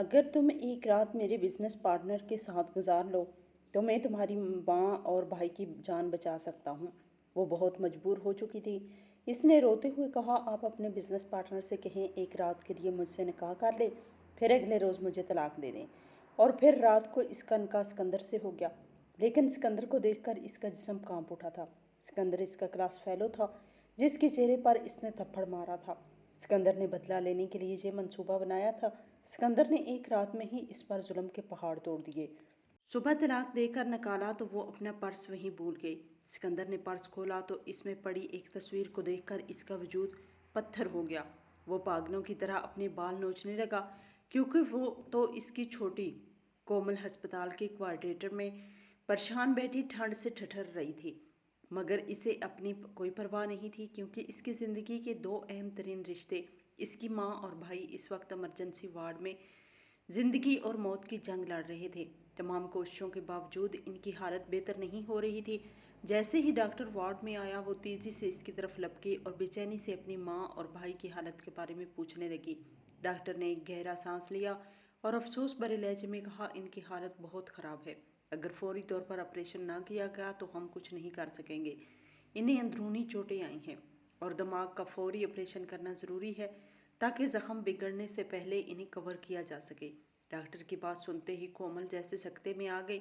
اگر تم ایک رات میرے بزنس پارٹنر کے ساتھ گزار لو تو میں تمہاری ماں اور بھائی کی جان بچا سکتا ہوں۔ وہ بہت مجبور ہو چکی تھی۔ اس نے روتے ہوئے کہا، آپ اپنے بزنس پارٹنر سے کہیں ایک رات کے لیے مجھ سے نکاح کر لے، پھر اگلے روز مجھے طلاق دے دیں۔ اور پھر رات کو اس کا نکاح سکندر سے ہو گیا۔ لیکن سکندر کو دیکھ کر اس کا جسم کانپ اٹھا تھا۔ سکندر اس کا کلاس فیلو تھا جس کے چہرے پر اس نے تھپڑ مارا تھا۔ سکندر نے بدلہ لینے کے لیے یہ منصوبہ بنایا تھا۔ سکندر نے ایک رات میں ہی اس پر ظلم کے پہاڑ توڑ دیے۔ صبح طلاق دے کر نکالا تو وہ اپنا پرس وہیں بھول گئی۔ سکندر نے پرس کھولا تو اس میں پڑی ایک تصویر کو دیکھ کر اس کا وجود پتھر ہو گیا۔ وہ پاگلوں کی طرح اپنے بال نوچنے لگا کیونکہ وہ تو اس کی چھوٹی کومل ہسپتال کے کوارٹر میں پریشان بیٹھی ٹھنڈ سے ٹھٹر رہی تھی، مگر اسے اپنی کوئی پرواہ نہیں تھی کیونکہ اس کی زندگی کے دو اہم ترین رشتے، اس کی ماں اور بھائی، اس وقت ایمرجنسی وارڈ میں زندگی اور موت کی جنگ لڑ رہے تھے۔ تمام کوششوں کے باوجود ان کی حالت بہتر نہیں ہو رہی تھی۔ جیسے ہی ڈاکٹر وارڈ میں آیا وہ تیزی سے اس کی طرف لپکی اور بے چینی سے اپنی ماں اور بھائی کی حالت کے بارے میں پوچھنے لگی۔ ڈاکٹر نے ایک گہرا سانس لیا اور افسوس بھرے لہجے میں کہا، ان کی حالت بہت خراب ہے۔ اگر فوری طور پر آپریشن نہ کیا گیا تو ہم کچھ نہیں کر سکیں گے۔ انہیں اندرونی چوٹیں آئی ہیں اور دماغ کا فوری آپریشن کرنا ضروری ہے تاکہ زخم بگڑنے سے پہلے انہیں کور کیا جا سکے۔ ڈاکٹر کی بات سنتے ہی کومل جیسے سکتے میں آ گئی۔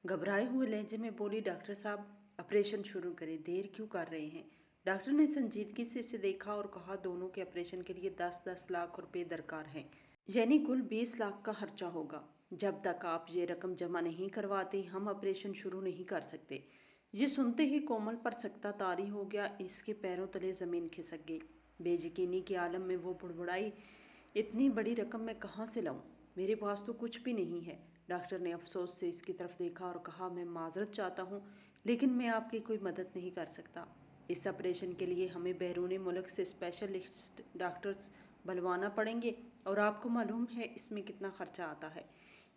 گھبرائے ہوئے لہجے میں بولی، ڈاکٹر صاحب آپریشن شروع کریں، دیر کیوں کر رہے ہیں؟ ڈاکٹر نے سنجیدگی سے اسے دیکھا اور کہا، دونوں کے آپریشن کے لیے 10-10 لاکھ روپے درکار ہیں، یعنی کل 20 لاکھ کا خرچہ ہوگا۔ جب تک آپ یہ رقم جمع نہیں کرواتے ہم آپریشن شروع نہیں کر سکتے۔ یہ سنتے ہی کومل پر سکتہ طاری ہو گیا، اس کے پیروں تلے زمین کھسک گئی۔ بے یقینی کے عالم میں وہ بڑبڑائی، اتنی بڑی رقم میں کہاں سے لاؤں؟ میرے پاس تو کچھ بھی نہیں ہے۔ ڈاکٹر نے افسوس سے اس کی طرف دیکھا اور کہا، میں معذرت چاہتا ہوں لیکن میں آپ کی کوئی مدد نہیں کر سکتا۔ اس آپریشن کے لیے ہمیں بیرون ملک سے اسپیشلسٹ ڈاکٹرز بلوانا پڑیں گے اور آپ کو معلوم ہے اس میں کتنا خرچہ آتا ہے۔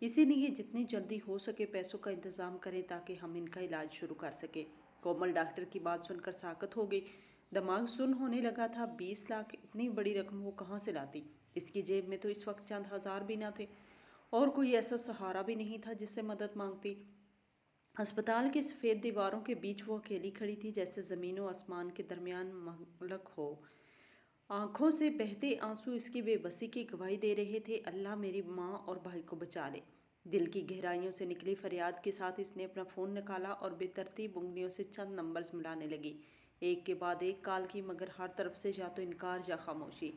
اسی لیے جتنی جلدی ہو سکے پیسوں کا انتظام کریں تاکہ ہم ان کا علاج شروع کر سکیں۔ کومل ڈاکٹر کی بات سن کر ساکت ہو گئی۔ دماغ سن ہونے لگا تھا۔ 20 لاکھ، اتنی بڑی رقم وہ کہاں سے لاتی؟ اس کی جیب میں تو اس وقت چند ہزار بھی نہ تھے اور کوئی ایسا سہارا بھی نہیں تھا جس سے مدد مانگتی۔ ہسپتال کی سفید دیواروں کے بیچ وہ اکیلی کھڑی تھی جیسے زمین و آسمان کے درمیان ملک ہو۔ آنکھوں سے بہتے آنسو اس کی بے بسی کی گواہی دے رہے تھے، اللہ میری ماں اور بھائی کو بچا لے۔ دل کی گہرائیوں سے نکلی فریاد کے ساتھ اس نے اپنا فون نکالا اور بے ترتیب انگلیوں سے چند نمبرز ملانے لگی۔ ایک کے بعد ایک کال کی مگر ہر طرف سے یا تو انکار یا خاموشی۔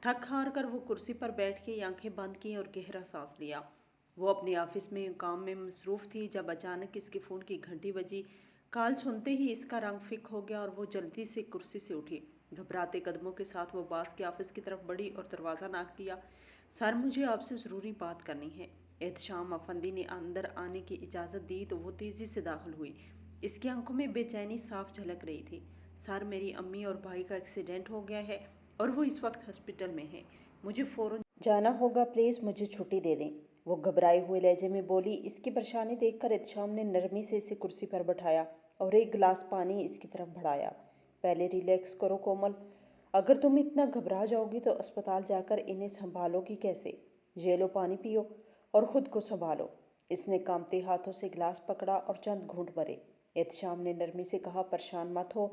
تھک ہار کر وہ کرسی پر بیٹھ کے آنکھیں بند کی اور گہرا سانس لیا۔ وہ اپنے آفس میں کام میں مصروف تھی جب اچانک اس کے فون کی گھنٹی بجی۔ کال سنتے ہی اس کا رنگ فک ہو گیا اور وہ جلدی سے کرسی سے اٹھی۔ گھبراتے قدموں کے ساتھ وہ باس کے آفس کی طرف بڑھی اور دروازہ ناک کیا۔ سر، مجھے آپ سے ضروری بات کرنی ہے۔ احتشام افندی نے اندر آنے کی اجازت دی تو وہ تیزی سے داخل ہوئی۔ اس کی آنکھوں میں بے چینی صاف جھلک رہی تھی۔ سر، میری امی اور بھائی کا ایکسیڈنٹ ہو گیا ہے اور وہ اس وقت ہسپتال میں ہیں، مجھے فوراً جانا ہوگا، پلیز مجھے چھٹی دے دیں۔ وہ گھبرائے ہوئے لہجے میں بولی۔ اس کی پریشانی دیکھ کر احتشام نے نرمی سے اسے کرسی پر بٹھایا اور ایک گلاس پانی اس کی طرف بڑھایا۔ پہلے ریلیکس کرو کومل، اگر تم اتنا گھبرا جاؤ گی تو اسپتال جا کر انہیں سنبھالو گی کیسے؟ یہ لو پانی پیو اور خود کو سنبھالو۔ اس نے کانپتے ہاتھوں سے گلاس پکڑا اور چند گھونٹ بھرے۔ احتشام نے نرمی سے کہا، پریشان مت ہو،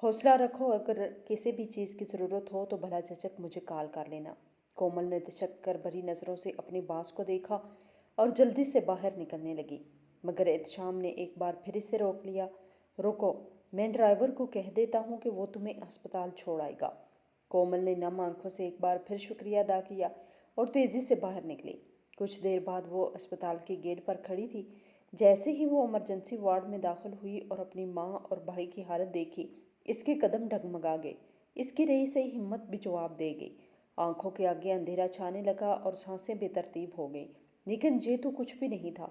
حوصلہ رکھو، اگر کسی بھی چیز کی ضرورت ہو تو بھلا جھجک مجھے کال کر لینا۔ کومل نے تشکر بھری نظروں سے اپنے باس کو دیکھا اور جلدی سے باہر نکلنے لگی، مگر احتشام نے ایک بار پھر اسے روک لیا۔ رکو، میں ڈرائیور کو کہہ دیتا ہوں کہ وہ تمہیں ہسپتال چھوڑ آئے گا۔ کومل نے نم آنکھوں سے ایک بار پھر شکریہ ادا کیا اور تیزی سے باہر نکلی۔ کچھ دیر بعد وہ اسپتال کے گیٹ پر کھڑی تھی۔ جیسے ہی وہ ایمرجنسی وارڈ میں داخل ہوئی اور اپنی ماں اور بھائی کی حالت دیکھی، اس کے قدم ڈگمگا گئے، اس کی رہی سہی ہمت بھی جواب دے گئی۔ آنکھوں کے آگے اندھیرا چھانے لگا اور سانسیں بے ترتیب ہو گئیں۔ لیکن یہ تو کچھ بھی نہیں تھا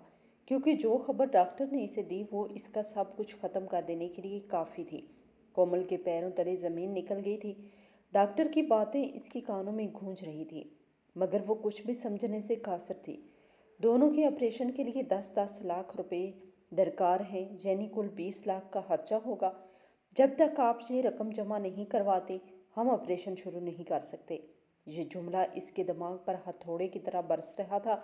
کیونکہ جو خبر ڈاکٹر نے اسے دی وہ اس کا سب کچھ ختم کر دینے کے لیے کافی تھی۔ کومل کے پیروں تلے زمین نکل گئی تھی۔ ڈاکٹر کی باتیں اس کی کانوں میں گونج رہی تھی مگر وہ کچھ بھی سمجھنے سے قاصر تھی۔ دونوں کے آپریشن کے لیے 10-10 لاکھ روپے درکار ہیں، یعنی کل 20 لاکھ کا خرچہ ہوگا۔ جب تک آپ یہ رقم جمع نہیں کرواتے ہم آپریشن شروع نہیں کر سکتے۔ یہ جملہ اس کے دماغ پر ہتھوڑے کی طرح برس رہا تھا۔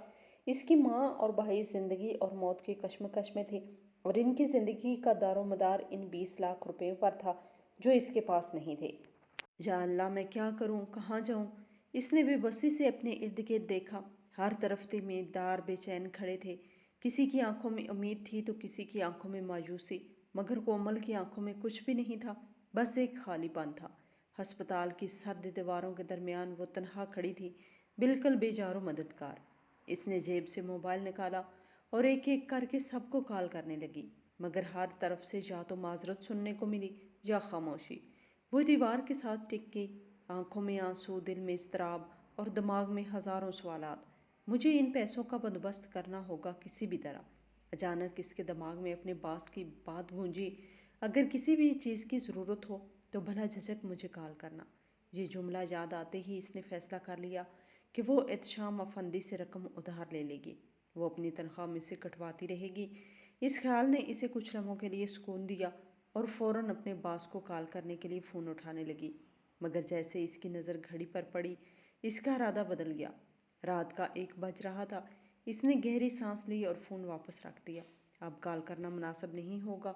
اس کی ماں اور بھائی زندگی اور موت کی کشمکش میں تھے اور ان کی زندگی کا دار و مدار ان 20 لاکھ روپے پر تھا جو اس کے پاس نہیں تھے۔ یا اللہ، میں کیا کروں، کہاں جاؤں؟ اس نے بے بسی سے اپنے ارد گرد دیکھا۔ ہر طرف تیماردار بے چین کھڑے تھے۔ کسی کی آنکھوں میں امید تھی تو کسی کی آنکھوں میں مایوسی، مگر کومل کی آنکھوں میں کچھ بھی نہیں تھا، بس ایک خالی پن تھا۔ ہسپتال کی سرد دیواروں کے درمیان وہ تنہا کھڑی تھی، بالکل بے جار و مددگار۔ اس نے جیب سے موبائل نکالا اور ایک ایک کر کے سب کو کال کرنے لگی، مگر ہر طرف سے یا تو معذرت سننے کو ملی یا خاموشی۔ وہ دیوار کے ساتھ ٹک گئی، آنکھوں میں آنسو، دل میں اضطراب اور دماغ میں ہزاروں سوالات۔ مجھے ان پیسوں کا بندوبست کرنا ہوگا کسی بھی طرح۔ اچانک اس کے دماغ میں اپنے باس کی بات گونجی، اگر کسی بھی چیز کی ضرورت ہو تو بھلا جھجک مجھے کال کرنا۔ یہ جملہ یاد آتے ہی اس نے فیصلہ کر لیا کہ وہ احتشام افندی سے رقم ادھار لے لے گی، وہ اپنی تنخواہ میں سے کٹواتی رہے گی۔ اس خیال نے اسے کچھ لمحوں کے لیے سکون دیا اور فوراً اپنے باس کو کال کرنے کے لیے فون اٹھانے لگی، مگر جیسے اس کی نظر گھڑی پر پڑی اس کا ارادہ بدل گیا۔ رات کا 1 بج رہا تھا۔ اس نے گہری سانس لی اور فون واپس رکھ دیا۔ اب کال کرنا مناسب نہیں ہوگا،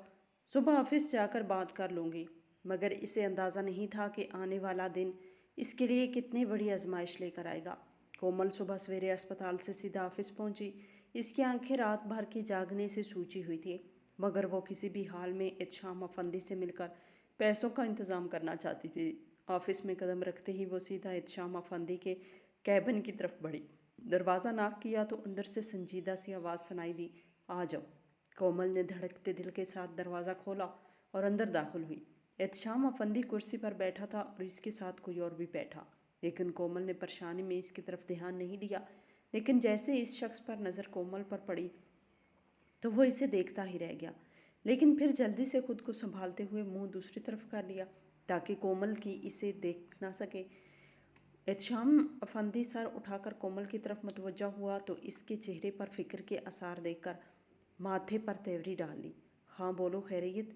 صبح آفس جا کر بات کر لوں گی۔ مگر اسے اندازہ نہیں تھا کہ آنے والا دن اس کے لیے کتنی بڑی آزمائش لے کر آئے گا۔ کومل صبح سویرے اسپتال سے سیدھا آفس پہنچی۔ اس کی آنکھیں رات بھر کی جاگنے سے سوجی ہوئی تھی، مگر وہ کسی بھی حال میں احتشام افندی سے مل کر پیسوں کا انتظام کرنا چاہتی تھی۔ آفس میں قدم رکھتے ہی وہ سیدھا احتشام افندی کے کیبن کی طرف بڑھی۔ دروازہ ناک کیا تو اندر سے سنجیدہ سی آواز سنائی دی، آ جاؤ۔ کومل نے دھڑکتے دل کے ساتھ دروازہ کھولا اور اندر داخل ہوئی۔ احتشام افندی کرسی پر بیٹھا تھا اور اس کے ساتھ کوئی اور بھی بیٹھا، لیکن کومل نے پریشانی میں اس کی طرف دھیان نہیں دیا۔ لیکن جیسے اس شخص پر نظر کومل پر پڑی تو وہ اسے دیکھتا ہی رہ گیا، لیکن پھر جلدی سے خود کو سنبھالتے ہوئے منہ دوسری طرف کر لیا تاکہ کومل کی اسے دیکھ نہ سکے۔ احتشام افندی سر اٹھا کر کومل کی طرف متوجہ ہوا تو اس کے چہرے پر فکر کے آثار دیکھ کر ماتھے پر تیوری ڈال لی۔ ہاں بولو، خیریت؟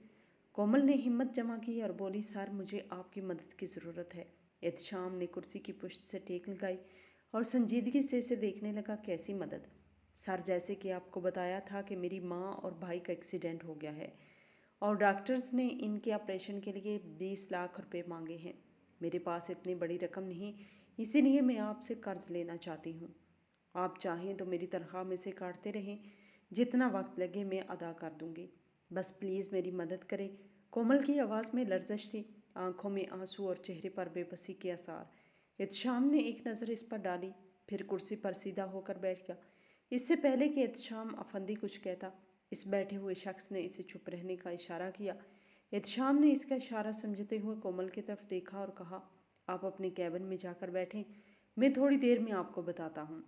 کومل نے ہمت جمع کی اور بولی، سر مجھے آپ کی مدد کی ضرورت ہے۔ احتشام نے کرسی کی پشت سے ٹیک لگائی اور سنجیدگی سے اسے دیکھنے لگا، کیسی مدد؟ سر جیسے کہ آپ کو بتایا تھا کہ میری ماں اور بھائی کا ایکسیڈنٹ ہو گیا ہے اور ڈاکٹرز نے ان کے آپریشن کے لیے 20 لاکھ روپے مانگے ہیں۔ میرے پاس اتنی بڑی رقم نہیں، اسی لیے میں آپ سے قرض لینا چاہتی ہوں۔ آپ چاہیں تو میری تنخواہ میں سے کاٹتے رہیں، جتنا وقت لگے میں ادا کر دوں گی، بس پلیز میری مدد کریں۔ کومل کی آواز میں لرزش تھی، آنکھوں میں آنسو اور چہرے پر بے بسی کے آثار۔ احتشام نے ایک نظر اس پر ڈالی، پھر کرسی پر سیدھا ہو کر بیٹھ گیا۔ اس سے پہلے کہ احتشام افندی کچھ کہتا، اس بیٹھے ہوئے شخص نے اسے چپ رہنے کا اشارہ کیا۔ احتشام نے اس کا اشارہ سمجھتے ہوئے کومل کی طرف دیکھا اور کہا، آپ اپنے کیبن میں جا کر بیٹھیں، میں تھوڑی دیر میں آپ کو بتاتا ہوں۔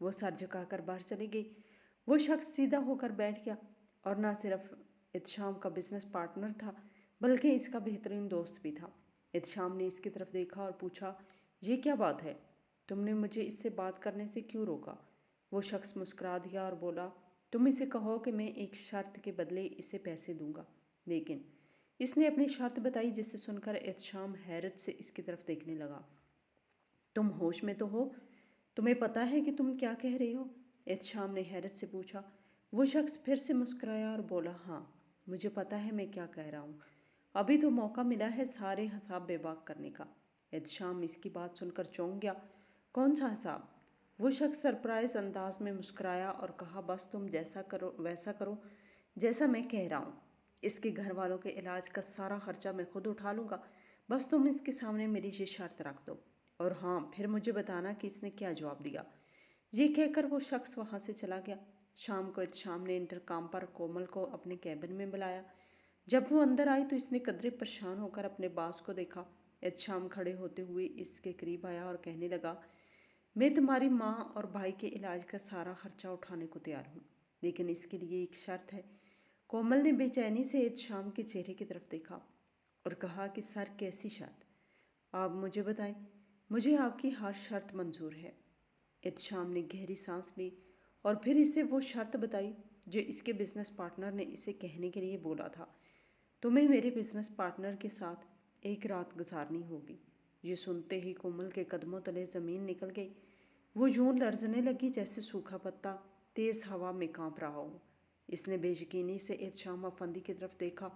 وہ سر جھکا کر باہر چلی گئی۔ وہ شخص سیدھا ہو کر بیٹھ گیا اور نہ صرف احتشام کا بزنس پارٹنر تھا بلکہ اس کا بہترین دوست بھی تھا۔ احتشام نے اس کی طرف دیکھا اور پوچھا، یہ کیا بات ہے؟ تم نے مجھے اس سے بات کرنے سے کیوں روکا؟ وہ شخص مسکرا دیا اور بولا، تم اسے کہو کہ میں ایک شرط کے بدلے اسے پیسے دوں گا۔ لیکن اس نے اپنی شرط بتائی، جسے سن کر احتشام حیرت سے اس کی طرف دیکھنے لگا۔ تم ہوش میں تو ہو؟ تمہیں پتہ ہے کہ تم کیا کہہ رہے ہو؟ احتشام نے حیرت سے پوچھا۔ وہ شخص پھر سے مسکرایا اور بولا، ہاں مجھے پتہ ہے میں کیا کہہ رہا ہوں، ابھی تو موقع ملا ہے سارے حساب بے باک کرنے کا۔ احتشام اس کی بات سن کر چونک گیا۔ کون سا حساب؟ وہ شخص سرپرائز انداز میں مسکرایا اور کہا، بس تم جیسا کرو ویسا کرو جیسا میں کہہ رہا ہوں۔ اس کے گھر والوں کے علاج کا سارا خرچہ میں خود اٹھا لوں گا، بس تم اس کے سامنے میری یہ شرط رکھ دو، اور ہاں پھر مجھے بتانا کہ اس نے کیا جواب دیا۔ یہ کہہ کر وہ شخص وہاں سے چلا گیا۔ شام کو احتشام نے انٹرکام پر کومل کو اپنے کیبن میں بلایا۔ جب وہ اندر آئی تو اس نے قدرے پریشان ہو کر اپنے باس کو دیکھا۔ احتشام کھڑے ہوتے ہوئے اس کے قریب آیا اور کہنے لگا، میں تمہاری ماں اور بھائی کے علاج کا سارا خرچہ اٹھانے کو تیار ہوں، لیکن اس کے لیے ایک شرط ہے۔ کومل نے بے چینی سے احتشام کے چہرے کی طرف دیکھا اور کہا کہ سر کیسی شرط؟ آپ مجھے بتائیں، مجھے آپ کی ہر شرط منظور ہے۔ احتشام نے گہری سانس لی اور پھر اسے وہ شرط بتائی جو اس کے بزنس پارٹنر نے اسے کہنے کے لیے بولا تھا، تمہیں میرے بزنس پارٹنر کے ساتھ ایک رات گزارنی ہوگی۔ یہ سنتے ہی کومل کے قدموں تلے زمین نکل گئی۔ وہ یوں لرزنے لگی جیسے سوکھا پتا تیز ہوا میں کانپ رہا ہو۔ اس نے بے یقینی سے احتشام افندی کی طرف دیکھا،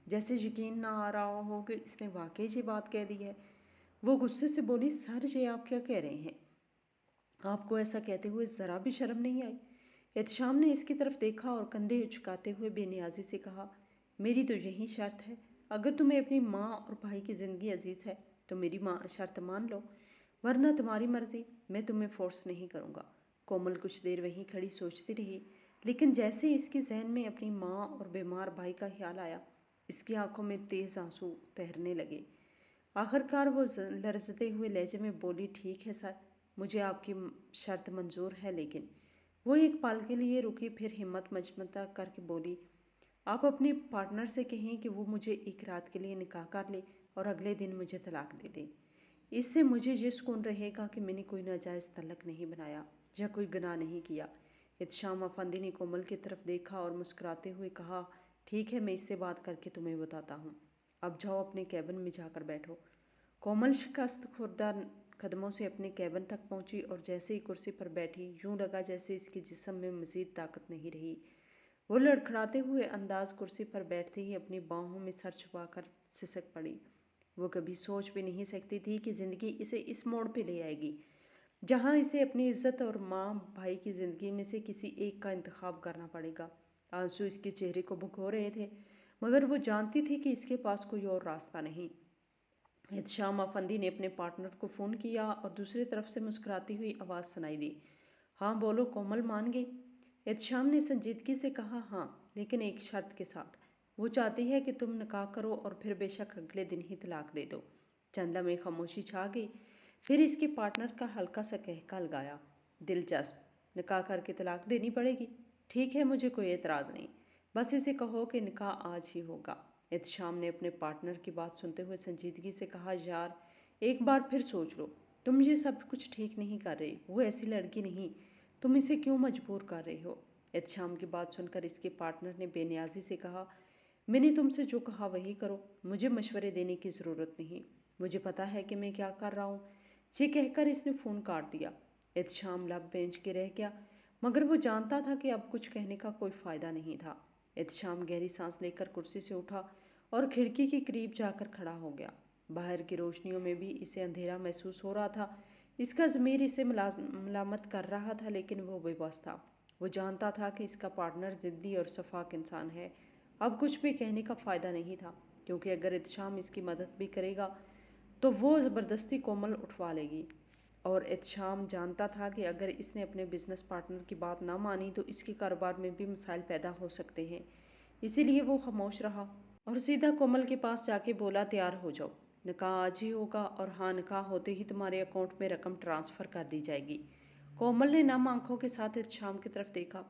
جیسے یقین نہ آ رہا ہو کہ اس نے واقعی یہ بات کہہ دی ہے۔ وہ غصے سے بولی، سر یہ آپ کیا کہہ رہے ہیں؟ آپ کو ایسا کہتے ہوئے ذرا بھی شرم نہیں آئی؟ احتشام نے اس کی طرف دیکھا اور کندھے اچکاتے ہوئے بے نیازی سے کہا، میری تو یہی شرط ہے، اگر تمہیں اپنی ماں اور بھائی کی زندگی عزیز ہے تو میری شرط مان لو، ورنہ تمہاری مرضی، میں تمہیں فورس نہیں کروں گا۔ کومل کچھ دیر وہیں کھڑی سوچتی رہی، لیکن جیسے اس کے ذہن میں اپنی ماں اور بیمار بھائی کا خیال آیا، اس کی آنکھوں میں تیز آنسو تیرنے لگے۔ آخرکار وہ لرزتے ہوئے لہجے میں بولی، ٹھیک ہے سر، مجھے آپ کی شرط منظور ہے، لیکن… وہ ایک پل کے لیے رکی، پھر ہمت مجموعہ کر کے بولی، آپ اپنے پارٹنر سے کہیں کہ وہ مجھے ایک رات کے لیے نکاح کر لے اور اگلے دن مجھے طلاق دے دے۔ اس سے مجھے یہ سکون رہے گا کہ میں نے کوئی ناجائز تعلق نہیں بنایا یا کوئی گناہ نہیں کیا۔ احتشام افندی نے کومل کی طرف دیکھا اور مسکراتے ہوئے کہا، ٹھیک ہے، میں اس سے بات کر کے تمہیں بتاتا ہوں، اب جاؤ اپنے کیبن میں جا کر بیٹھو۔ کومل شکست خوردہ قدموں سے اپنے کیبن تک پہنچی اور جیسے ہی کرسی پر بیٹھی، یوں لگا جیسے اس کے جسم میں مزید طاقت نہیں رہی۔ وہ لڑکھڑاتے ہوئے انداز کرسی پر بیٹھتے ہی اپنی باہوں میں سر چھپا کر سسک پڑی۔ وہ کبھی سوچ بھی نہیں سکتی تھی کہ زندگی اسے اس موڑ پہ لے آئے گی، جہاں اسے اپنی عزت اور ماں بھائی کی زندگی میں سے کسی ایک کا انتخاب کرنا پڑے گا۔ آنسو اس کے چہرے کو بھگو رہے تھے، مگر وہ جانتی تھی کہ اس کے پاس کوئی اور راستہ نہیں۔ احتشام افندی نے اپنے پارٹنر کو فون کیا اور دوسری طرف سے مسکراتی ہوئی آواز سنائی دی، ہاں بولو، کومل مان گئی؟ احتشام نے سنجیدگی سے کہا، ہاں، لیکن ایک شرط کے ساتھ۔ وہ چاہتی ہے کہ تم نکاح کرو اور پھر بے شک اگلے دن ہی طلاق دے دو۔ چند لمحے خاموشی چھا گئی، پھر اس کے پارٹنر کا ہلکا سا قہقہ لگایا، دلچسپ، نکاح کر کے طلاق دینی پڑے گی؟ ٹھیک ہے، مجھے کوئی اعتراض نہیں، بس اسے کہو کہ نکاح آج ہی ہوگا۔ احتشام نے اپنے پارٹنر کی بات سنتے ہوئے سنجیدگی سے کہا، یار، ایک بار پھر سوچ لو، تم یہ سب کچھ ٹھیک نہیں کر رہے، وہ ایسی لڑکی نہیں، تم اسے کیوں مجبور کر رہے ہو؟ احتشام کی بات سن کر اس کے پارٹنر نے بے نیازی سے کہا، میں نے تم سے جو کہا وہی کرو، مجھے مشورے دینے کی ضرورت نہیں، مجھے پتا ہے کہ میں کیا کر رہا ہوں۔ یہ کہہ کر اس نے فون کاٹ دیا۔ احتشام لب بینچ کے رہ گیا، مگر وہ جانتا تھا کہ اب کچھ کہنے کا کوئی فائدہ نہیں تھا۔ احتشام گہری سانس لے کر کرسی سے اٹھا اور کھڑکی کے قریب جا کر کھڑا ہو گیا۔ باہر کی روشنیوں میں بھی اسے اندھیرا محسوس ہو رہا تھا، اس کا ضمیر اسے ملامت کر رہا تھا، لیکن وہ بے بس تھا۔ وہ جانتا تھا کہ اس کا پارٹنر ضدی اور شفاق انسان ہے، اب کچھ بھی کہنے کا فائدہ نہیں تھا، کیونکہ اگر احتشام اس کی مدد بھی کرے گا تو وہ زبردستی کومل اٹھوا لے گی، اور احتشام جانتا تھا کہ اگر اس نے اپنے بزنس پارٹنر کی بات نہ مانی تو اس کے کاروبار میں بھی مسائل پیدا ہو سکتے ہیں۔ اسی لیے وہ خاموش رہا اور سیدھا کومل کے پاس جا کے بولا، تیار ہو جاؤ، نکاح آج ہی ہوگا، اور ہاں، نکاح ہوتے ہی تمہارے اکاؤنٹ میں رقم ٹرانسفر کر دی جائے گی۔ کومل نے نم آنکھوں کے ساتھ احتشام کی طرف دیکھا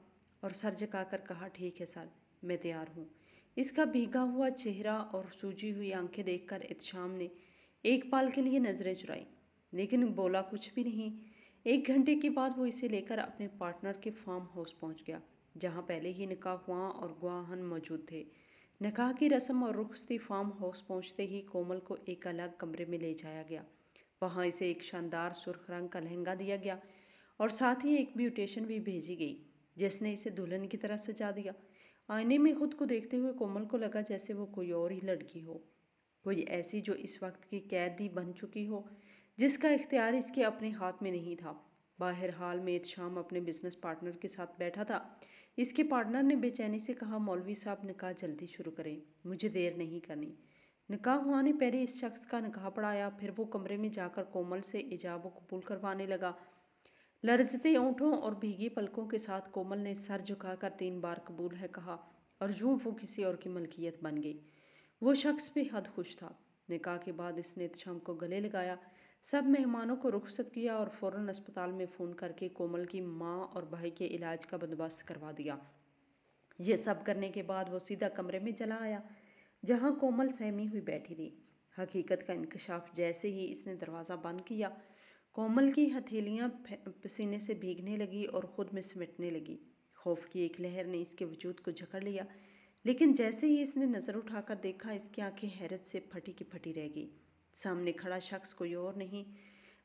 اور سر جھکا کر کہا، ٹھیک ہے سر، میں تیار ہوں۔ اس کا بھیگا ہوا چہرہ اور سوجی ہوئی آنکھیں دیکھ کر احتشام نے ایک پل کے لیے نظریں چرائیں، لیکن بولا کچھ بھی نہیں۔ ایک گھنٹے کے بعد وہ اسے لے کر اپنے پارٹنر کے فارم ہاؤس پہنچ گیا، جہاں پہلے ہی نکاح خواہاں اور گواہان موجود تھے۔ نکاح کی رسم اور رخصتی فارم ہاؤس پہنچتے ہی کومل کو ایک الگ کمرے میں لے جایا گیا۔ وہاں اسے ایک شاندار سرخ رنگ کا لہنگا دیا گیا اور ساتھ ہی ایک بیوٹیشن بھی بھیجی گئی، جس نے اسے دلہن کی طرح سجا دیا۔ آئینے میں خود کو دیکھتے ہوئے کومل کو لگا جیسے وہ کوئی اور ہی لڑکی ہو، کوئی ایسی جو اس وقت کی قیدی بن چکی ہو، جس کا اختیار اس کے اپنے ہاتھ میں نہیں تھا۔ باہر ہال میں احتشام اپنے بزنس پارٹنر کے ساتھ بیٹھا تھا۔ اس کے پارٹنر نے بے چینی سے کہا، مولوی صاحب، نکاح جلدی شروع کریں، مجھے دیر نہیں کرنی۔ نکاح خواہ نے پہلے اس شخص کا نکاح پڑھایا، پھر وہ کمرے میں جا کر کومل سے ایجاب و قبول کروانے لگا۔ لرزتے ہونٹوں اور بھیگی پلکوں کے ساتھ کومل نے سر جھکا کر 3 بار قبول ہے کہا، اور یوں وہ کسی اور کی ملکیت بن گئی۔ وہ شخص بے حد خوش تھا۔ نکاح کے بعد اس نے احتشام کو گلے لگایا، سب مہمانوں کو رخصت کیا اور فوراً اسپتال میں فون کر کے کومل کی ماں اور بھائی کے علاج کا بندوبست کروا دیا۔ یہ سب کرنے کے بعد وہ سیدھا کمرے میں چلا آیا جہاں کومل سہمی ہوئی بیٹھی تھی۔ حقیقت کا انکشاف جیسے ہی اس نے دروازہ بند کیا، کومل کی ہتھیلیاں پسینے سے بھیگنے لگی اور خود میں سمٹنے لگی۔ خوف کی ایک لہر نے اس کے وجود کو جکڑ لیا، لیکن جیسے ہی اس نے نظر اٹھا کر دیکھا، اس کی آنکھیں حیرت سے پھٹی کی پھٹی رہ گئی۔ سامنے کھڑا شخص کوئی اور نہیں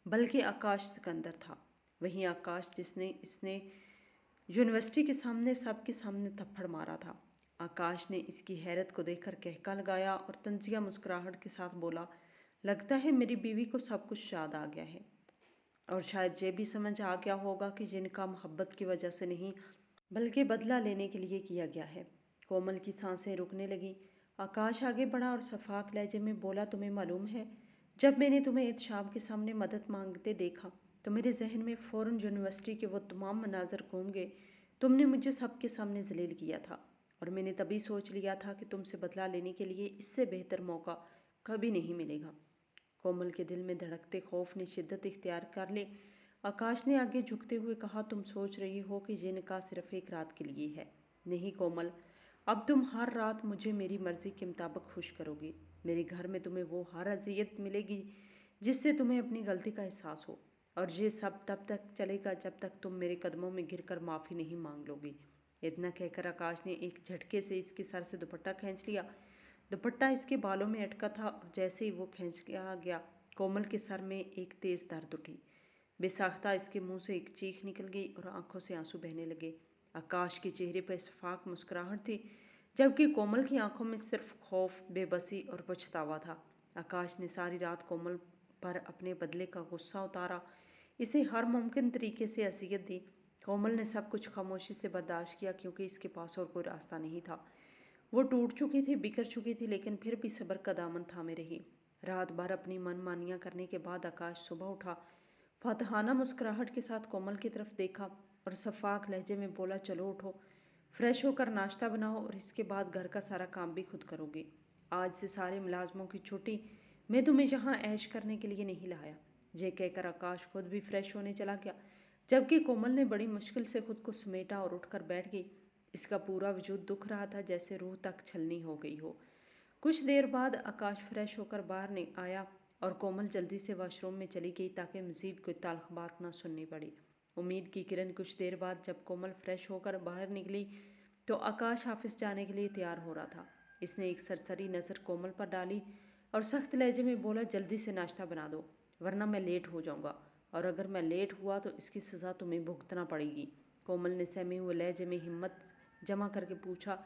بلکہ آکاش سکندر تھا، وہی آکاش جس نے اس نے یونیورسٹی کے سامنے سب کے سامنے تھپڑ مارا تھا۔ آکاش نے اس کی حیرت کو دیکھ کر کہکا لگایا اور طنزیہ مسکراہٹ کے ساتھ بولا، لگتا ہے میری بیوی کو سب کچھ یاد آ گیا ہے، اور شاید یہ بھی سمجھ آ گیا ہوگا کہ جن کا محبت کی وجہ سے نہیں بلکہ بدلہ لینے کے لیے کیا گیا ہے۔ کومل کی سانسیں رکنے لگی۔ آکاش آگے بڑھا اور شفاف لہجے میں بولا، تمہیں معلوم ہے جب میں نے تمہیں احتشام کے سامنے مدد مانگتے دیکھا تو میرے ذہن میں فوراً یونیورسٹی کے وہ تمام مناظر گھوم گئے۔ تم نے مجھے سب کے سامنے ذلیل کیا تھا اور میں نے تبھی سوچ لیا تھا کہ تم سے بدلہ لینے کے لیے اس سے بہتر موقع کبھی نہیں ملے گا۔ کومل کے دل میں دھڑکتے خوف نے شدت اختیار کر لی۔ آکاش نے آگے جھکتے ہوئے کہا، تم سوچ رہی ہو کہ یہ نکاح صرف ایک رات کے لیے ہے۔ نہیں کومل، اب تم ہر رات مجھے میری مرضی کے مطابق خوش کرو گی۔ میرے گھر میں تمہیں وہ ہر اذیت ملے گی جس سے تمہیں اپنی غلطی کا احساس ہو، اور یہ سب تب تک چلے گا جب تک تم میرے قدموں میں گر کر معافی نہیں مانگ لو گی۔ اتنا کہہ کر آکاش نے ایک جھٹکے سے اس کے سر سے دوپٹہ کھینچ لیا۔ دوپٹہ اس کے بالوں میں اٹکا تھا اور جیسے ہی وہ کھینچ گیا کومل کے سر میں ایک تیز درد اٹھی۔ بے ساختہ اس کے منہ سے ایک چیخ نکل گئی اور آنکھوں سے آنسو بہنے لگے۔ آکاش کے چہرے پر شفاف مسکراہٹ تھی جبکہ کومل کی آنکھوں میں صرف خوف، بے بسی اور پچھتاوا تھا۔ آکاش نے ساری رات کومل پر اپنے بدلے کا غصہ اتارا، اسے ہر ممکن طریقے سے اذیت دی۔ کومل نے سب کچھ خاموشی سے برداشت کیا کیونکہ اس کے پاس اور کوئی راستہ نہیں تھا۔ وہ ٹوٹ چکی تھی، بکھر چکی تھی، لیکن پھر بھی صبر کا دامن تھامے رہی۔ رات بھر اپنی من مانیاں کرنے کے بعد آکاش صبح اٹھا، فاتحانہ مسکراہٹ کے ساتھ کومل کی طرف دیکھا اور شفاف لہجے میں بولا، چلو اٹھو، فریش ہو کر ناشتہ بناؤ اور اس کے بعد گھر کا سارا کام بھی خود کرو گی۔ آج سے سارے ملازموں کی چھٹی، میں تمہیں یہاں عیش کرنے کے لیے نہیں لایا۔ یہ کہہ کر آکاش خود بھی فریش ہونے چلا گیا جبکہ کومل نے بڑی مشکل سے خود کو سمیٹا اور اٹھ کر بیٹھ گئی۔ اس کا پورا وجود دکھ رہا تھا جیسے روح تک چھلنی ہو گئی ہو۔ کچھ دیر بعد آکاش فریش ہو کر باہر آیا اور کومل جلدی سے واش روم میں چلی گئی تاکہ مزید کوئی تلخ بات نہ سننی پڑی۔ امید کی کرن کچھ دیر بعد جب کومل فریش ہو کر باہر نکلی تو آکاش آفس جانے کے لیے تیار ہو رہا تھا۔ اس نے ایک سرسری نظر کومل پر ڈالی اور سخت لہجے میں بولا، جلدی سے ناشتہ بنا دو ورنہ میں لیٹ ہو جاؤں گا، اور اگر میں لیٹ ہوا تو اس کی سزا تمہیں بھگتنا پڑے گی۔ کومل نے سہمے ہوئے لہجے میں ہمت جمع کر کے پوچھا،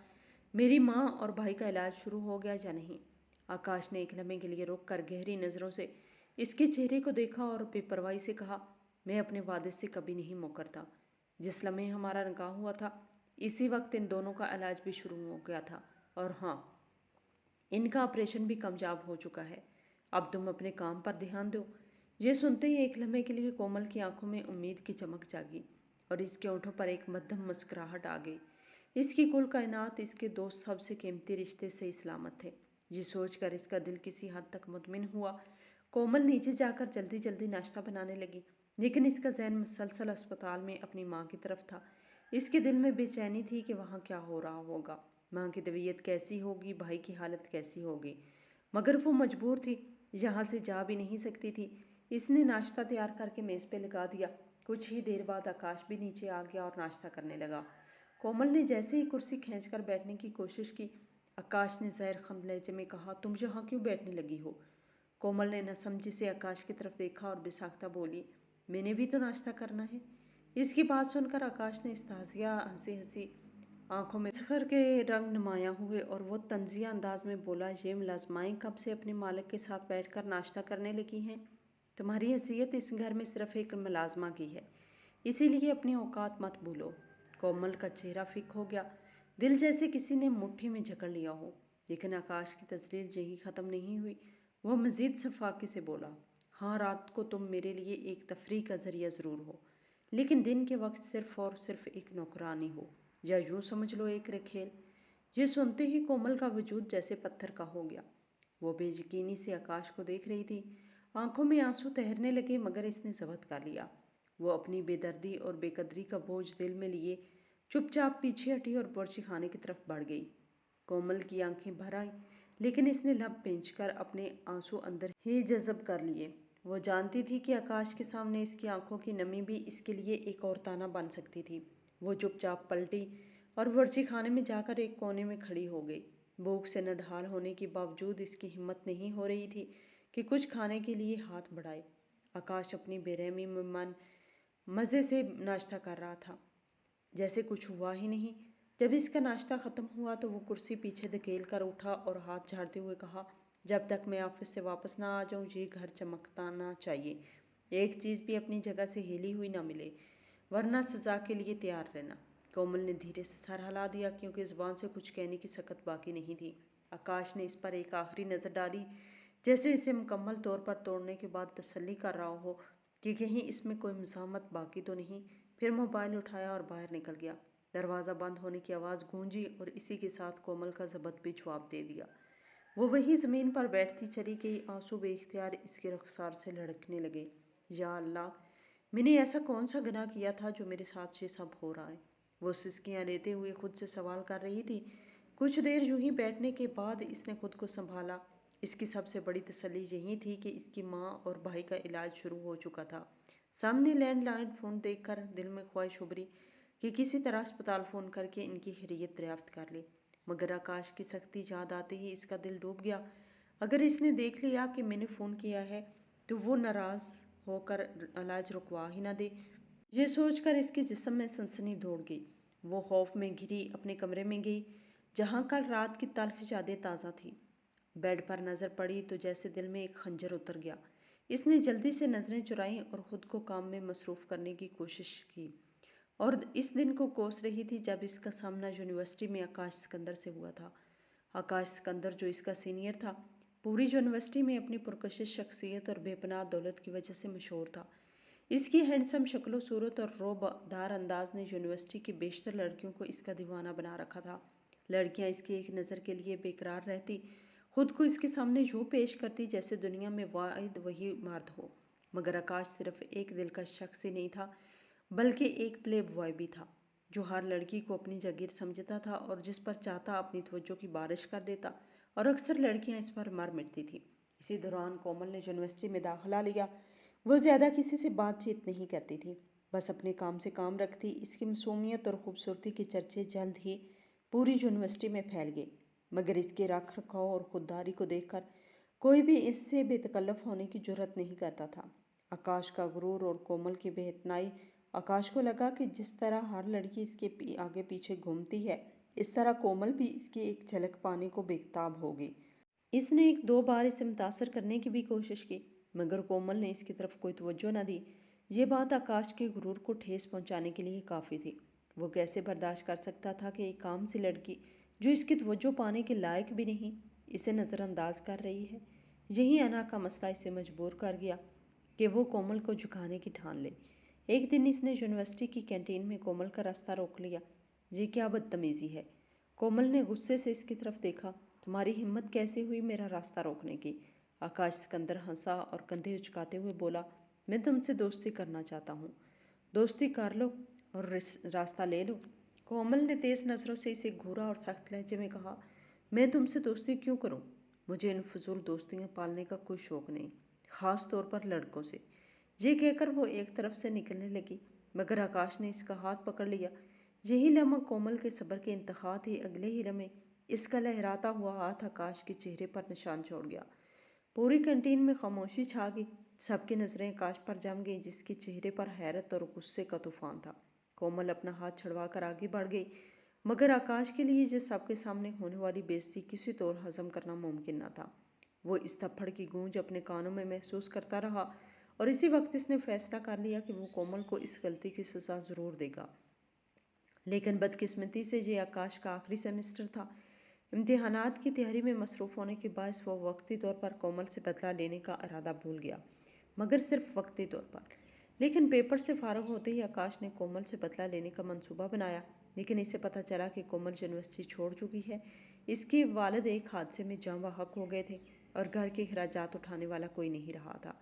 میری ماں اور بھائی کا علاج شروع ہو گیا یا نہیں؟ آکاش نے ایک لمحے کے لیے رک کر گہری نظروں سے اس کے چہرے کو دیکھا اور بے پرواہی سے کہا، میں اپنے وعدے سے کبھی نہیں مکرتا۔ جس لمحے ہمارا نکاح ہوا تھا اسی وقت ان دونوں کا علاج بھی شروع ہو گیا تھا، اور ہاں، ان کا آپریشن بھی کامیاب ہو چکا ہے۔ اب تم اپنے کام پر دھیان دو۔ یہ سنتے ہی ایک لمحے کے لیے کومل کی آنکھوں میں امید کی چمک جاگی اور اس کے ہونٹوں پر ایک مدھم مسکراہٹ آ گئی۔ اس کی کل کائنات، اس کے دو سب سے قیمتی رشتے صحیح سلامت تھے۔ یہ سوچ کر اس کا دل کسی حد تک مطمئن ہوا۔ کومل نیچے جا کر جلدی جلدی ناشتہ بنانے لگی، لیکن اس کا ذہن مسلسل اسپتال میں اپنی ماں کی طرف تھا۔ اس کے دل میں بے چینی تھی کہ وہاں کیا ہو رہا ہوگا، ماں کی طبیعت کیسی ہوگی، بھائی کی حالت کیسی ہوگی، مگر وہ مجبور تھی، یہاں سے جا بھی نہیں سکتی تھی۔ اس نے ناشتہ تیار کر کے میز پہ لگا دیا۔ کچھ ہی دیر بعد آکاش بھی نیچے آ گیا اور ناشتہ کرنے لگا۔ کومل نے جیسے ہی کرسی کھینچ کر بیٹھنے کی کوشش کی، آکاش نے زہر خند لہجے میں کہا، تم یہاں کیوں بیٹھنے لگی ہو؟ کومل نے ناسمجھی سے آکاش کی طرف دیکھا اور بے ساختہ بولی، میں نے بھی تو ناشتہ کرنا ہے۔ اس کی بات سن کر آکاش نے استہزاء ہنسی آنکھوں میں سخر کے رنگ نمایاں ہوئے اور وہ طنزیہ انداز میں بولا، یہ ملازمائیں کب سے اپنے مالک کے ساتھ بیٹھ کر ناشتہ کرنے لگی ہیں؟ تمہاری حیثیت اس گھر میں صرف ایک ملازمہ کی ہے، اسی لیے اپنے اوقات مت بھولو۔ کومل کا چہرہ فک ہو گیا، دل جیسے کسی نے مٹھی میں جکڑ لیا ہو، لیکن آکاش کی تجلیل یہی ختم نہیں ہوئی۔ وہ مزید شفقت سے بولا، ہاں، رات کو تم میرے لیے ایک تفریح کا ذریعہ ضرور ہو، لیکن دن کے وقت صرف اور صرف ایک نوکرانی ہو، یا یوں سمجھ لو ایک رکھیل۔ یہ سنتے ہی کومل کا وجود جیسے پتھر کا ہو گیا۔ وہ بے یقینی سے آکاش کو دیکھ رہی تھی، آنکھوں میں آنسو تہرنے لگے، مگر اس نے ضبط کر لیا۔ وہ اپنی بے دردی اور بے قدری کا بوجھ دل میں لیے چپ چاپ پیچھے ہٹی اور باورچی خانے کی طرف بڑھ گئی۔ کومل کی آنکھیں بھر آئیں، لیکن اس نے لب پینچ کر اپنے آنسو اندر ہی جذب کر لیے۔ وہ جانتی تھی کہ آکاش کے سامنے اس کی آنکھوں کی نمی بھی اس کے لیے ایک اور تانا بن سکتی تھی۔ وہ چپ چاپ پلٹی اور باورچی خانے میں جا کر ایک کونے میں کھڑی ہو گئی۔ بھوک سے نڈھال ہونے کے باوجود اس کی ہمت نہیں ہو رہی تھی کہ کچھ کھانے کے لیے ہاتھ بڑھائے۔ آکاش اپنی بے رحمی میں مزے سے ناشتہ کر رہا تھا، جیسے کچھ ہوا ہی نہیں۔ جب اس کا ناشتہ ختم ہوا تو وہ کرسی پیچھے دھکیل کر اٹھا اور ہاتھ جھاڑتے ہوئے کہا، جب تک میں آفس سے واپس نہ آ جاؤں یہ گھر چمکنا چاہیے، ایک چیز بھی اپنی جگہ سے ہلی ہوئی نہ ملے، ورنہ سزا کے لیے تیار رہنا۔ کومل نے دھیرے سے سر ہلا دیا کیونکہ زبان سے کچھ کہنے کی سکت باقی نہیں تھی۔ آکاش نے اس پر ایک آخری نظر ڈالی، جیسے اسے مکمل طور پر توڑنے کے بعد تسلی کر رہا ہو کہ کہیں اس میں کوئی مزاحمت باقی تو نہیں، پھر موبائل اٹھایا اور باہر نکل گیا۔ دروازہ بند ہونے کی آواز گونجی اور اسی کے ساتھ کومل کا ضبط بھی جواب دے دیا۔ وہ وہی زمین پر بیٹھتی چلی گئی، آنسو بے اختیار اس کے رخسار سے لڑکنے لگے۔ یا اللہ، میں نے ایسا کون سا گناہ کیا تھا جو میرے ساتھ یہ سب ہو رہا ہے؟ وہ سسکیاں لیتے ہوئے خود سے سوال کر رہی تھی۔ کچھ دیر یوں ہی بیٹھنے کے بعد اس نے خود کو سنبھالا۔ اس کی سب سے بڑی تسلی یہی تھی کہ اس کی ماں اور بھائی کا علاج شروع ہو چکا تھا۔ سامنے لینڈ لائن فون دیکھ کر دل میں خواہش ابھری کہ کسی طرح اسپتال فون کر کے ان کی خیریت دریافت کر لے، مگر آکاش کی سختی یاد آتے ہی اس کا دل ڈوب گیا۔ اگر اس نے دیکھ لیا کہ میں نے فون کیا ہے تو وہ ناراض ہو کر علاج رکوا ہی نہ دے۔ یہ سوچ کر اس کے جسم میں سنسنی دوڑ گئی۔ وہ خوف میں گھری اپنے کمرے میں گئی جہاں کل رات کی تلخ یادیں تازہ تھیں۔ بیڈ پر نظر پڑی تو جیسے دل میں ایک خنجر اتر گیا۔ اس نے جلدی سے نظریں چرائیں اور خود کو کام میں مصروف کرنے کی کوشش کی، اور اس دن کو کوس رہی تھی جب اس کا سامنا یونیورسٹی میں آکاش سکندر سے ہوا تھا۔ آکاش سکندر جو اس کا سینئر تھا، پوری یونیورسٹی میں اپنی پرکشش شخصیت اور بے پناہ دولت کی وجہ سے مشہور تھا۔ اس کی ہینڈسم شکل و صورت اور رعب دار انداز نے یونیورسٹی کی بیشتر لڑکیوں کو اس کا دیوانہ بنا رکھا تھا۔ لڑکیاں اس کی ایک نظر کے لیے بے قرار رہتی، خود کو اس کے سامنے یوں پیش کرتی جیسے دنیا میں واحد وہی مرد ہو، مگر آکاش صرف ایک دلکش شخص ہی نہیں تھا بلکہ ایک پلے بوائے بھی تھا، جو ہر لڑکی کو اپنی جاگیر سمجھتا تھا اور جس پر چاہتا اپنی توجہ کی بارش کر دیتا، اور اکثر لڑکیاں اس پر مر مٹتی تھیں۔ اسی دوران کومل نے یونیورسٹی میں داخلہ لیا۔ وہ زیادہ کسی سے بات چیت نہیں کرتی تھی، بس اپنے کام سے کام رکھتی۔ اس کی معصومیت اور خوبصورتی کے چرچے جلد ہی پوری یونیورسٹی میں پھیل گئے، مگر اس کے رکھ رکھاؤ اور خودداری کو دیکھ کر کوئی بھی اس سے بے تکلف ہونے کی جرات نہیں کرتا تھا۔ آکاش کا غرور اور کومل کی بے اعتنائی۔ آکاش کو لگا کہ جس طرح ہر لڑکی اس کے آگے پیچھے گھومتی ہے، اس طرح کومل بھی اس کی ایک جھلک پانے کو بے تاب ہوگی۔ اس نے ایک دو بار اسے متاثر کرنے کی بھی کوشش کی، مگر کومل نے اس کی طرف کوئی توجہ نہ دی۔ یہ بات آکاش کے غرور کو ٹھیس پہنچانے کے لیے کافی تھی۔ وہ کیسے برداشت کر سکتا تھا کہ ایک عام سی لڑکی جو اس کی توجہ پانے کے لائق بھی نہیں، اسے نظر انداز کر رہی ہے۔ یہی انا کا مسئلہ اسے مجبور کر گیا کہ وہ کومل کو جھکانے کی ٹھان لے۔ ایک دن اس نے یونیورسٹی کی کینٹین میں کومل کا راستہ روک لیا۔ یہ کیا بدتمیزی ہے؟ کومل نے غصے سے اس کی طرف دیکھا۔ تمہاری ہمت کیسے ہوئی میرا راستہ روکنے کی؟ آکاش سکندر ہنسا اور کندھے اچکاتے ہوئے بولا، میں تم سے دوستی کرنا چاہتا ہوں۔ دوستی کر لو اور راستہ لے لو۔ کومل نے تیز نظروں سے اسے گھورا اور سخت لہجے میں کہا، میں تم سے دوستی کیوں کروں؟ مجھے ان فضول دوستیاں پالنے کا کوئی شوق نہیں، خاص طور پر لڑکوں سے۔ یہ کہہ کر وہ ایک طرف سے نکلنے لگی، مگر آکاش نے اس کا ہاتھ پکڑ لیا۔ یہی لمحہ کومل کے صبر کے انتہا تھی۔ اگلے ہی لمحے اس کا لہراتا ہوا ہاتھ آکاش کے چہرے پر نشان چھوڑ گیا۔ پوری کینٹین میں خاموشی چھا گئی۔ سب کی نظریں آکاش پر جم گئی جس کے چہرے پر حیرت اور غصے کا طوفان تھا۔ کومل اپنا ہاتھ چھڑوا کر آگے بڑھ گئی، مگر آکاش کے لیے یہ سب کے سامنے ہونے والی بے عزتی کسی طور ہضم کرنا ممکن نہ تھا۔ وہ اس تھپڑ کی گونج اپنے کانوں میں محسوس کرتا رہا، اور اسی وقت اس نے فیصلہ کر لیا کہ وہ کومل کو اس غلطی کی سزا ضرور دے گا۔ لیکن بدقسمتی سے یہ آکاش کا آخری سیمسٹر تھا۔ امتحانات کی تیاری میں مصروف ہونے کے باعث وہ وقتی طور پر کومل سے بدلہ لینے کا ارادہ بھول گیا، مگر صرف وقتی طور پر۔ لیکن پیپر سے فارغ ہوتے ہی آکاش نے کومل سے بدلہ لینے کا منصوبہ بنایا، لیکن اسے پتہ چلا کہ کومل یونیورسٹی چھوڑ چکی ہے۔ اس کے والد ایک حادثے میں جاں بحق ہو گئے تھے اور گھر کے اخراجات اٹھانے والا کوئی نہیں رہا تھا۔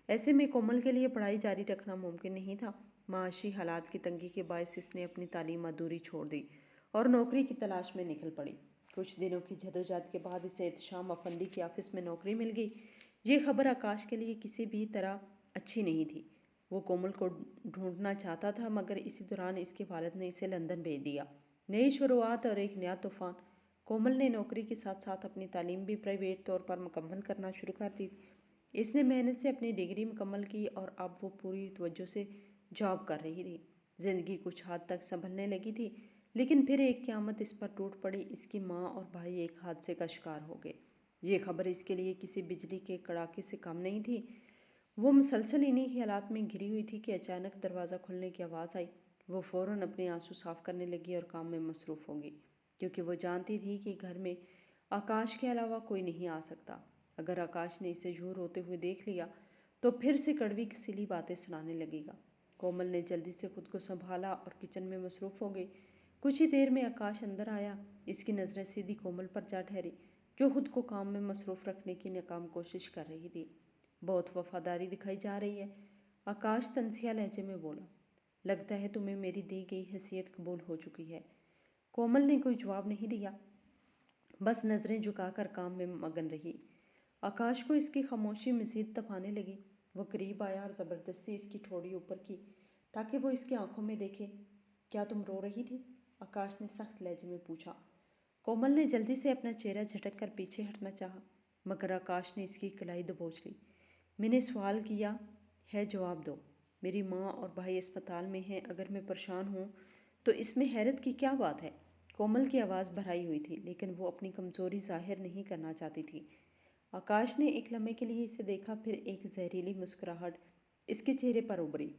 ایسے میں کومل کے لیے پڑھائی جاری رکھنا ممکن نہیں تھا۔ معاشی حالات کی تنگی کے باعث اس نے اپنی تعلیم ادھوری چھوڑ دی اور نوکری کی تلاش میں نکل پڑی۔ کچھ دنوں کی جدوجہد کے بعد اسے احتشام افندی کے آفس میں نوکری مل گئی۔ یہ خبر آکاش کے لیے کسی بھی طرح اچھی نہیں تھی۔ وہ کومل کو ڈھونڈنا چاہتا تھا، مگر اسی دوران اس کے والد نے اسے لندن بھیج دیا۔ نئی شروعات اور ایک نیا طوفان۔ کومل نے نوکری کے ساتھ ساتھ اپنی تعلیم بھی پرائیویٹ طور پر مکمل کرنا شروع کر دی۔ اس نے محنت سے اپنی ڈگری مکمل کی اور اب وہ پوری توجہ سے جاب کر رہی تھی۔ زندگی کچھ حد تک سنبھلنے لگی تھی، لیکن پھر ایک قیامت اس پر ٹوٹ پڑی۔ اس کی ماں اور بھائی ایک حادثے کا شکار ہو گئے۔ یہ خبر اس کے لیے کسی بجلی کے کڑاکے سے کم نہیں تھی۔ وہ مسلسل انہی خیالات میں گھری ہوئی تھی کہ اچانک دروازہ کھلنے کی آواز آئی۔ وہ فوراً اپنے آنسو صاف کرنے لگی اور کام میں مصروف ہو گئی، کیونکہ وہ جانتی تھی کہ گھر میں آکاش کے علاوہ کوئی نہیں آ سکتا۔ اگر آکاش نے اسے یوں روتے ہوئے دیکھ لیا تو پھر سے کڑوی کسیلی باتیں سنانے لگے گا۔ کومل نے جلدی سے خود کو سنبھالا اور کچن میں مصروف ہو گئی۔ کچھ ہی دیر میں آکاش اندر آیا۔ اس کی نظریں سیدھی کومل پر جا ٹھہری، جو خود کو کام میں مصروف رکھنے کی ناکام کوشش کر رہی تھی۔ بہت وفاداری دکھائی جا رہی ہے، آکاش طنزیہ لہجے میں بولا۔ لگتا ہے تمہیں میری دی گئی حیثیت قبول ہو چکی ہے۔ کومل نے کوئی جواب نہیں دیا، بس نظریں جھکا کر کام میں مگن رہی۔ آکاش کو اس کی خاموشی مزید تپانے لگی۔ وہ قریب آیا اور زبردستی اس کی ٹھوڑی اوپر کی تاکہ وہ اس کی آنکھوں میں دیکھے۔ کیا تم رو رہی تھی؟ آکاش نے سخت لہجے میں پوچھا۔ کومل نے جلدی سے اپنا چہرہ جھٹک کر پیچھے ہٹنا چاہا، مگر آکاش نے اس کی کلائی دبوچ لی۔ میں نے سوال کیا ہے، جواب دو۔ میری ماں اور بھائی اسپتال میں ہیں، اگر میں پریشان ہوں تو اس میں حیرت کی کیا بات ہے؟ کومل کی آواز بھرائی ہوئی تھی، لیکن وہ اپنی کمزوری ظاہر نہیں کرنا چاہتی تھی۔ آکاش نے ایک لمحے کے لیے اسے دیکھا، پھر ایک زہریلی مسکراہٹ اس کے چہرے پر ابھری۔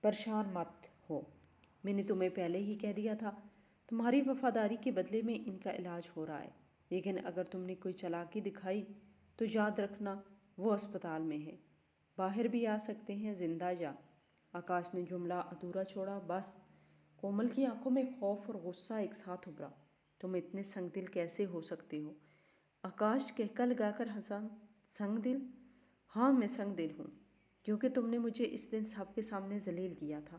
پریشان مت ہو، میں نے تمہیں پہلے ہی کہہ دیا تھا، تمہاری وفاداری کے بدلے میں ان کا علاج ہو رہا ہے، لیکن اگر تم نے کوئی چالاکی دکھائی تو یاد رکھنا وہ اسپتال میں ہے، باہر بھی آ سکتے ہیں، زندہ یا۔ آکاش نے جملہ ادھورا چھوڑا۔ بس۔ کومل کی آنکھوں میں خوف اور غصہ ایک ساتھ ابھرا۔ تم اتنے سنگ دل کیسے ہو سکتے ہو؟ آکاش کہکا لگا کر ہنسا۔ سنگ دل؟ ہاں میں سنگ دل ہوں، کیونکہ تم نے مجھے اس دن سب کے سامنے ذلیل کیا تھا۔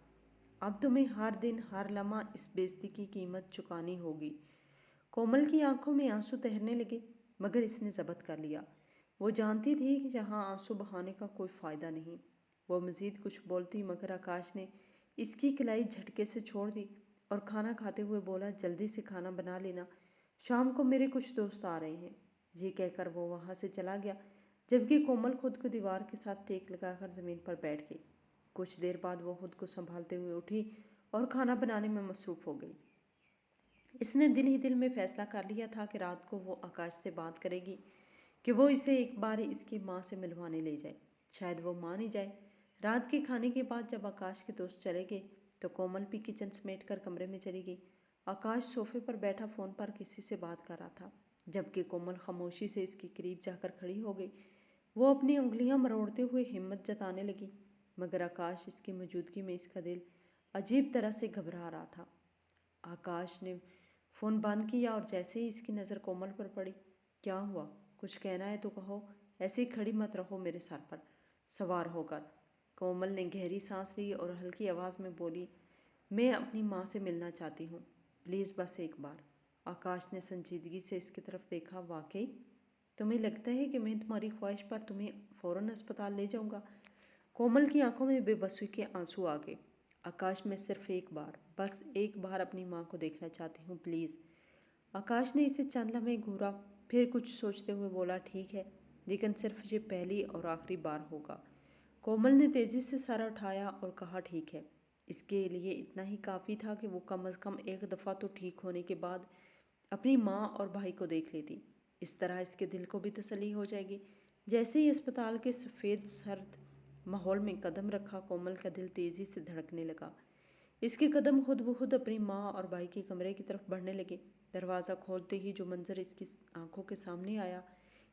اب تمہیں ہر دن ہر لمحہ اس بے عزتی کی قیمت چکانی ہوگی۔ کومل کی آنکھوں میں آنسو تیرنے لگے، مگر اس نے ضبط کر لیا۔ وہ جانتی تھی کہ یہاں آنسو بہانے کا کوئی فائدہ نہیں۔ وہ مزید کچھ بولتی، مگر آکاش نے اس کی کلائی جھٹکے سے چھوڑ دی اور کھانا کھاتے ہوئے بولا، جلدی سے کھانا بنا لینا، شام کو میرے کچھ دوست آ رہے ہیں۔ یہ کہہ کر وہ وہاں سے چلا گیا، جبکہ کومل خود کو دیوار کے ساتھ ٹیک لگا کر زمین پر بیٹھ گئی۔ کچھ دیر بعد وہ خود کو سنبھالتے ہوئے اٹھی اور کھانا بنانے میں مصروف ہو گئی۔ اس نے دل ہی دل میں فیصلہ کر لیا تھا کہ رات کو وہ آکاش سے بات کرے گی، کہ وہ اسے ایک بار اس کی ماں سے ملوانے لے جائے۔ شاید وہ مان ہی جائے۔ رات کے کھانے کے بعد جب آکاش کے دوست چلے گئے تو کومل بھی کچن سمیٹ کر کمرے میں چلی گئی۔ آکاش صوفے پر بیٹھا فون پر کسی سے بات کر رہا تھا، جبکہ کومل خاموشی سے اس کے قریب جا کر کھڑی ہو گئی۔ وہ اپنی انگلیاں مروڑتے ہوئے ہمت جتانے لگی، مگر آکاش اس کی موجودگی میں اس کا دل عجیب طرح سے گھبرا رہا تھا۔ آکاش نے فون بند کیا اور جیسے ہی اس کی نظر کومل پر پڑی، کیا ہوا؟ کچھ کہنا ہے تو کہو، ایسے ہی کھڑی مت رہو میرے سر پر سوار ہو کر۔ کومل نے گہری سانس لی اور ہلکی آواز میں بولی، میں اپنی ماں سے ملنا چاہتی ہوں، پلیز بس ایک بار۔ آکاش نے سنجیدگی سے اس کی طرف دیکھا۔ واقعی؟ تمہیں لگتا ہے کہ میں تمہاری خواہش پر تمہیں فوراً اسپتال لے جاؤں گا؟ کومل کی آنکھوں میں بے بسی کے آنسو آ گئے۔ آکاش میں صرف ایک بار، بس ایک بار اپنی ماں کو دیکھنا چاہتی ہوں، پلیز۔ آکاش نے اسے چند لمحے گھورا، پھر کچھ سوچتے ہوئے بولا، ٹھیک ہے، لیکن صرف یہ پہلی اور آخری بار ہوگا۔ کومل نے تیزی سے سر اٹھایا اور کہا، ٹھیک ہے۔ اس کے لیے اتنا ہی کافی تھا کہ وہ کم از کم ایک دفعہ تو ٹھیک ہونے کے بعد اپنی ماں اور بھائی کو دیکھ لیتی۔ اس طرح اس کے دل کو بھی تسلی ہو جائے گی۔ جیسے ہی اسپتال کے سفید سرد ماحول میں قدم رکھا، کومل کا دل تیزی سے دھڑکنے لگا۔ اس کے قدم خود بخود اپنی ماں اور بھائی کے کمرے کی طرف بڑھنے لگے۔ دروازہ کھولتے ہی جو منظر اس کی آنکھوں کے سامنے آیا،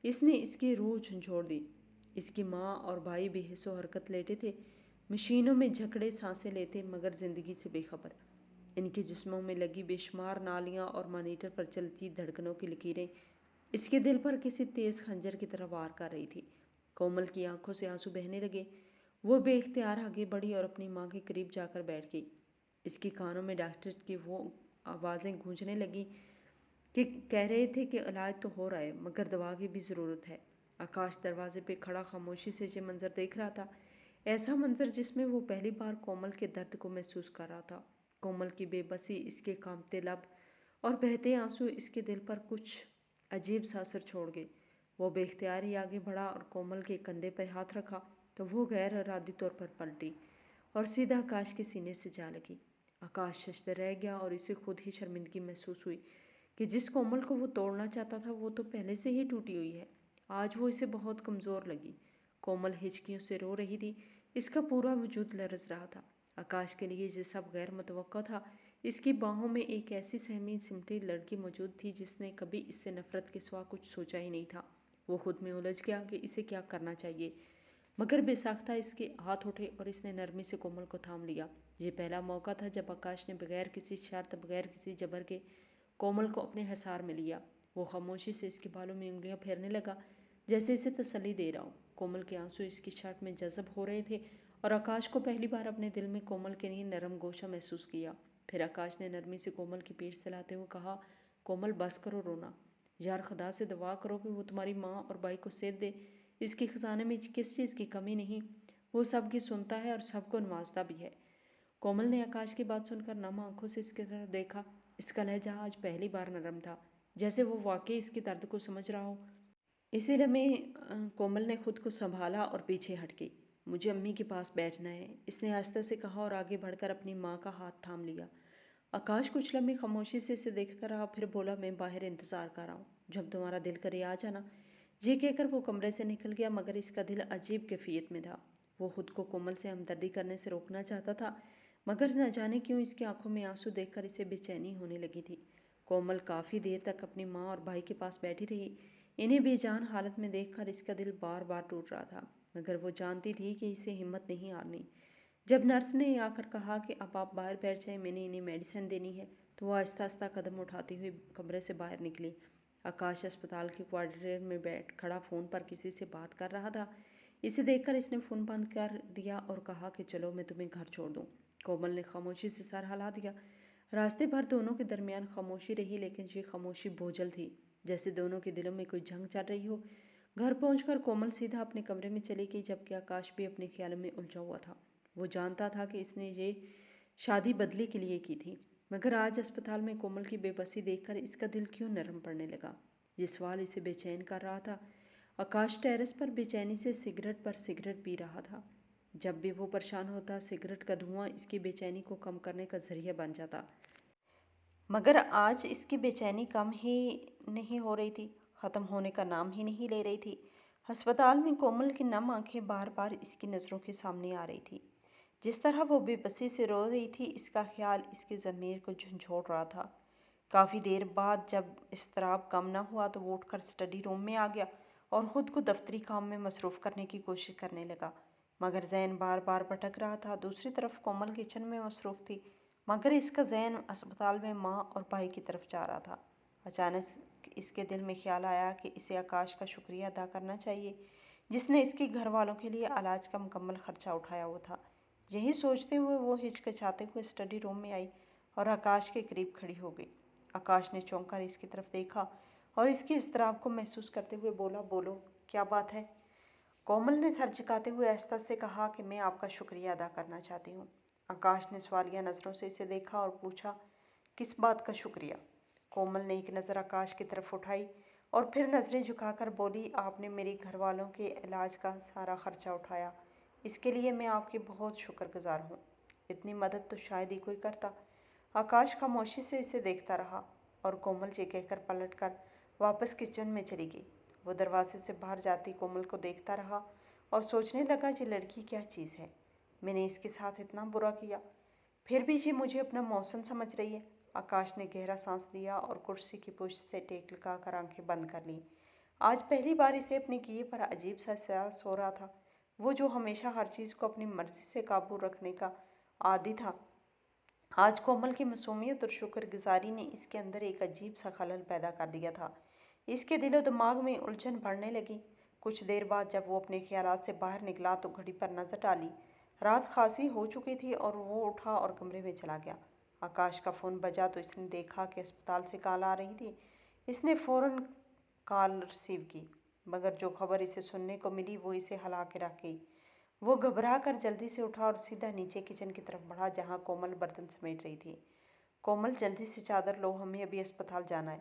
اس نے اس کی روح جھنجھوڑ دی۔ اس کی ماں اور بھائی بے حس و حرکت لیٹے تھے، مشینوں میں جھکڑے سانسیں لیتے، مگر زندگی سے بے خبر۔ ان کے جسموں میں لگی بے شمار نالیاں اور مانیٹر پر چلتی دھڑکنوں کی لکیریں اس کے دل پر کسی تیز خنجر کی طرح وار کر رہی تھی۔ کومل کی آنکھوں سے آنسو بہنے لگے۔ وہ بے اختیار آگے بڑھی اور اپنی ماں کے قریب جا کر بیٹھ گئی۔ اس کے کانوں میں ڈاکٹر کی وہ آوازیں گونجنے لگیں کہ کہہ رہے تھے کہ علاج تو ہو رہا ہے، مگر دوا کی بھی ضرورت ہے۔ آکاش دروازے پہ کھڑا خاموشی سے یہ منظر دیکھ رہا تھا، ایسا منظر جس میں وہ پہلی بار کومل کے درد کو محسوس کر رہا تھا۔ کومل کی بے بسی، اس کے کانپتے لب اور بہتے آنسو اس کے دل پر کچھ عجیب سا اثر چھوڑ گئے۔ وہ بے اختیار ہی آگے بڑھا اور کومل کے کندھے پہ ہاتھ رکھا تو وہ غیر ارادی طور پر پلٹی اور سیدھا آکاش کے سینے سے جا لگی۔ آکاش ششدر رہ گیا اور اسے خود ہی شرمندگی محسوس ہوئی کہ جس کومل کو وہ توڑنا چاہتا تھا وہ تو پہلے سے ہی ٹوٹی ہوئی ہے۔ آج وہ اسے بہت کمزور لگی۔ کومل ہچکیوں سے رو رہی تھی، اس کا پورا وجود لرز رہا تھا۔ آکاش کے لیے یہ سب غیر متوقع تھا۔ اس کی باہوں میں ایک ایسی سہمی سمٹی لڑکی موجود تھی جس نے کبھی اس سے نفرت کے سوا کچھ سوچا ہی نہیں تھا۔ وہ خود میں الجھ گیا کہ اسے کیا کرنا چاہیے، مگر بے ساختہ اس کے ہاتھ اٹھے اور اس نے نرمی سے کومل کو تھام لیا۔ یہ پہلا موقع تھا جب آکاش نے بغیر کسی شرط، بغیر کسی جبر کے کومل کو اپنے حصار میں لیا۔ وہ خاموشی سے اس کے بالوں میں انگلیاں پھیرنے لگا جیسے اسے تسلی دے رہا ہو۔ کومل کے آنسو اس کی شرٹ میں جذب ہو رہے تھے اور آکاش کو پہلی بار اپنے دل میں کومل کے لیے نرم گوشہ محسوس کیا۔ پھر آکاش نے نرمی سے کومل کی پیٹھ سلاتے ہوئے کہا، کومل بس کرو رونا، یار خدا سے دعا کرو کہ وہ تمہاری ماں اور بھائی کو صحت دے۔ اس کے خزانے میں کس چیز کی کمی نہیں، وہ سب کی سنتا ہے اور سب کو نوازتا بھی ہے۔ کومل نے آکاش کی بات سن کر نم آنکھوں سے اس کی طرف دیکھا۔ اس کا لہجہ آج پہلی بار نرم تھا، جیسے وہ واقعی اس کے درد کو سمجھ رہا ہو۔ اسی لمحے کومل نے خود کو سنبھالا اور پیچھے ہٹ گئی۔ مجھے امی کے پاس بیٹھنا ہے، اس نے آہستہ سے کہا اور آگے بڑھ کر اپنی ماں کا ہاتھ تھام لیا۔ آکاش کچھ لمحے خاموشی سے اسے دیکھتا رہا، پھر بولا، میں باہر انتظار کر رہا ہوں، جب تمہارا دل کرے آ جانا۔ یہ کہہ کر وہ کمرے سے نکل گیا، مگر اس کا دل عجیب کیفیت میں تھا۔ وہ خود کو کومل سے ہمدردی کرنے سے روکنا چاہتا تھا، مگر نہ جانے کیوں اس کی آنکھوں میں آنسو دیکھ کر اسے بے چینی ہونے لگی تھی۔ کومل کافی دیر تک اپنی ماں اور بھائی کے پاس بیٹھی رہی۔ انہیں بے جان حالت میں دیکھ کر اس کا دل بار بار ٹوٹ رہا تھا، مگر وہ جانتی تھی کہ اسے ہمت نہیں ہارنی۔ جب نرس نے آ کر کہا کہ اب آپ باہر بیٹھ جائیں، میں نے انہیں میڈیسن دینی ہے، تو وہ آہستہ آہستہ قدم اٹھاتی ہوئی کمرے سے باہر نکلی۔ آکاش اسپتال کے کوارٹر میں بیٹھ کھڑا فون پر کسی سے بات کر رہا تھا۔ اسے دیکھ کر اس نے فون بند کر دیا اور کہا کہ چلو میں تمہیں گھر چھوڑ دوں۔ کومل نے خاموشی سے سر ہلا دیا۔ راستے بھر دونوں کے درمیان خاموشی رہی، لیکن یہ خاموشی بوجھل تھی، جیسے دونوں کے دلوں میں کوئی جنگ چل رہی ہو۔ گھر پہنچ کر کومل سیدھا اپنے کمرے میں چلی گئی، جبکہ آکاش بھی اپنے خیالوں میں الجھا ہوا تھا۔ وہ جانتا تھا کہ اس نے یہ شادی بدلے کے لیے کی تھی، مگر آج اسپتال میں کومل کی بے بسی دیکھ کر اس کا دل کیوں نرم پڑنے لگا؟ یہ سوال اسے بے چین کر رہا تھا۔ آکاش ٹیرس پر بے چینی سے سگریٹ پر سگریٹ پی رہا تھا۔ جب بھی وہ پریشان ہوتا، سگریٹ کا دھواں اس کی بے چینی کو کم کرنے کا ذریعہ بن جاتا، مگر آج اس کی بے چینی کم ہی نہیں ہو رہی تھی، ختم ہونے کا نام ہی نہیں لے رہی تھی۔ ہسپتال میں کومل کی نم آنکھیں بار بار اس کی نظروں کے سامنے آ رہی تھی۔ جس طرح وہ بے بسی سے رو رہی تھی، اس کا خیال اس کے ضمیر کو جھنجھوڑ رہا تھا۔ کافی دیر بعد جب اضطراب کم نہ ہوا تو وہ اٹھ کر اسٹڈی روم میں آ گیا اور خود کو دفتری کام میں مصروف کرنے کی کوشش کرنے لگا، مگر ذہن بار بار بھٹک رہا تھا۔ دوسری طرف کومل کچن میں مصروف تھی، مگر اس کا ذہن اسپتال میں ماں اور بھائی کی طرف جا رہا تھا۔ اچانک اس کے دل میں خیال آیا کہ اسے آکاش کا شکریہ ادا کرنا چاہیے، جس نے اس کے گھر والوں کے لیے علاج کا مکمل خرچہ اٹھایا ہوا تھا۔ یہی سوچتے ہوئے وہ ہچکچاتے ہوئے اسٹڈی روم میں آئی اور آکاش کے قریب کھڑی ہو گئی۔ آکاش نے چونک کر اس کی طرف دیکھا اور اس کے اضطراب کو محسوس کرتے ہوئے بولا، بولو کیا بات ہے؟ کومل نے سر جھکاتے ہوئے آہستہ سے کہا کہ میں آپ کا شکریہ ادا کرنا چاہتی ہوں۔ آکاش نے سوالیہ نظروں سے اسے دیکھا اور پوچھا، کس بات کا شکریہ؟ کومل نے ایک نظر آکاش کی طرف اٹھائی اور پھر نظریں جھکا کر بولی، آپ نے میرے گھر والوں کے علاج کا سارا خرچہ اٹھایا، اس کے لیے میں آپ کی بہت شکر گزار ہوں۔ اتنی مدد تو شاید ہی کوئی کرتا۔ آکاش خاموشی سے اسے دیکھتا رہا اور کومل یہ کہہ کر پلٹ کر واپس کچن میں چلی گئی۔ وہ دروازے سے باہر جاتی کومل کو دیکھتا رہا اور سوچنے لگا، یہ لڑکی کیا چیز ہے؟ میں نے اس کے ساتھ اتنا برا کیا، پھر بھی یہ مجھے اپنا محسن سمجھ رہی ہے۔ آکاش نے گہرا سانس لیا اور کرسی کی پشت سے ٹیک لگا کر آنکھیں بند کر لیں۔ آج پہلی بار اسے اپنے کیے پر عجیب سا احساس ہو رہا تھا۔ وہ جو ہمیشہ ہر چیز کو اپنی مرضی سے قابو رکھنے کا عادی تھا، آج کومل کی معصومیت اور شکر گزاری نے اس کے اندر ایک عجیب سا خلل پیدا کر دیا تھا۔ اس کے دل و دماغ میں الجھن بڑھنے لگی۔ کچھ دیر بعد جب وہ اپنے خیالات سے باہر نکلا تو گھڑی پر نظر ڈالی۔ رات خاصی ہو چکی تھی اور وہ اٹھا اور کمرے میں چلا گیا۔ آکاش کا فون بجا تو اس نے دیکھا کہ اسپتال سے کال آ رہی تھی۔ اس نے فوراً کال ریسیو کی، مگر جو خبر اسے سننے کو ملی وہ اسے ہلا کے رکھ گئی۔ وہ گھبرا کر جلدی سے اٹھا اور سیدھا نیچے کچن کی طرف بڑھا، جہاں کومل برتن سمیٹ رہی تھی۔ کومل جلدی سے چادر لو، ہمیں ابھی اسپتال جانا ہے۔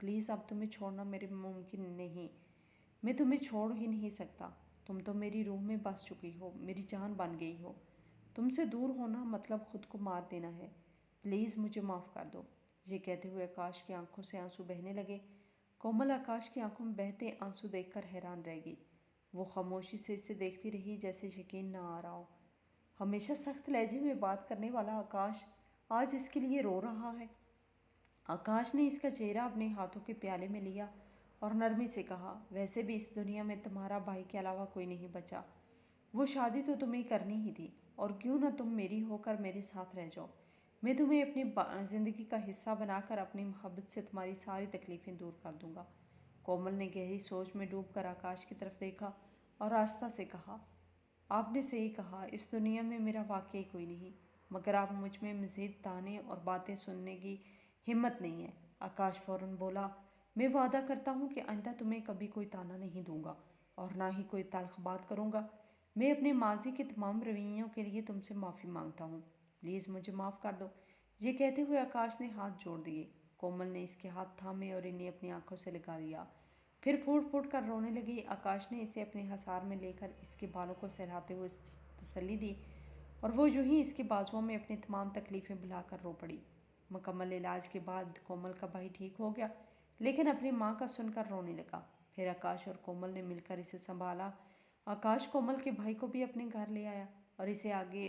پلیز اب تمہیں چھوڑنا میرے ممکن نہیں، میں تمہیں چھوڑ ہی نہیں سکتا، تم تو میری روح میں بس چکی ہو، میری جان بن گئی ہو، تم سے دور ہونا مطلب خود کو مار دینا ہے، پلیز مجھے معاف کر دو۔ یہ کہتے ہوئے آکاش کی آنکھوں سے آنسو بہنے لگے۔ کومل آکاش کی آنکھوں میں بہتے آنسو دیکھ کر حیران رہ گئی۔ وہ خاموشی سے اسے دیکھتی رہی جیسے یقین نہ آ رہا ہو۔ ہمیشہ سخت لہجے میں بات کرنے والا آکاش آج اس کے لیے رو رہا ہے۔ آکاش نے اس کا چہرہ اپنے ہاتھوں کے پیالے میں لیا اور نرمی سے کہا، ویسے بھی اس دنیا میں تمہارا بھائی کے علاوہ کوئی نہیں بچا، وہ شادی تو تمہیں کرنی ہی تھی، اور کیوں نہ تم میری ہو کر میرے ساتھ رہ جاؤ، میں تمہیں اپنی زندگی کا حصہ بنا کر اپنی محبت سے تمہاری ساری تکلیفیں دور کر دوں گا۔ کومل نے گہری سوچ میں ڈوب کر آکاش کی طرف دیکھا اور آہستہ سے کہا، آپ نے صحیح کہا، اس دنیا میں میرا واقعی کوئی نہیں، مگر آپ مجھ میں مزید تانے اور باتیں سننے کی ہمت نہیں ہے۔ آکاش فوراً بولا، میں وعدہ کرتا ہوں کہ آئندہ تمہیں کبھی کوئی تانا نہیں دوں گا اور نہ ہی کوئی تلخ بات کروں گا۔ میں اپنے ماضی کے تمام رویوں کے لیے تم سے معافی مانگتا ہوں، پلیز مجھے معاف کر دو۔ یہ کہتے ہوئے آکاش نے ہاتھ جوڑ دیے۔ کومل نے اس کے ہاتھ تھامے اور انہیں اپنی آنکھوں سے لگا لیا، پھر پھوٹ پھوٹ کر رونے لگی۔ آکاش نے اسے اپنے حصار میں لے کر اس کے بالوں کو سہلاتے ہوئے تسلی دی اور وہ یوں ہی اس کے بازوؤں میں اپنی تمام تکلیفیں بھلا کر رو پڑی۔ مکمل علاج کے بعد کومل کا بھائی ٹھیک ہو گیا، لیکن اپنی ماں کا سن کر رونے لگا۔ پھر آکاش اور کومل نے مل کر اسے سنبھالا۔ آکاش کومل کے بھائی کو بھی اپنے گھر لے آیا اور اسے آگے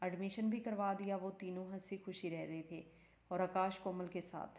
ایڈمیشن بھی کروا دیا۔ وہ تینوں ہنسی خوشی رہ رہے تھے اور آکاش کومل کے ساتھ